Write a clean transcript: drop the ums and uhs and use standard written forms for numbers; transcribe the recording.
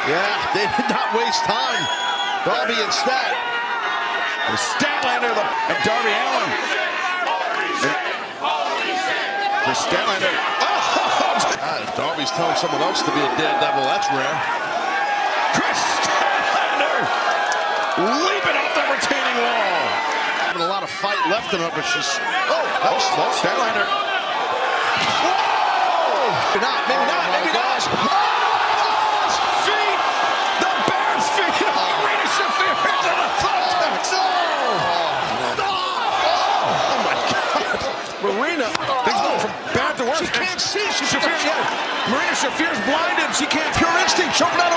Yeah, they did not waste time. Darby and Stat. The Statlander and Darby Allin. The Statlander. Darby's telling someone else to be a daredevil. That's rare. Kris Statlander leaping off the retaining wall. Having a lot of fight left in her, but she's... Oh, that was smart. Statlander. Whoa! Maybe not, maybe not, maybe not. Feet! The bare feet of Marina Shafir into the thumbtacks. Oh my God. Marina, things going from bad to worse. She can't see. She's Shafir, Marina Shafir's blinded. She can't. Pure instinct choking out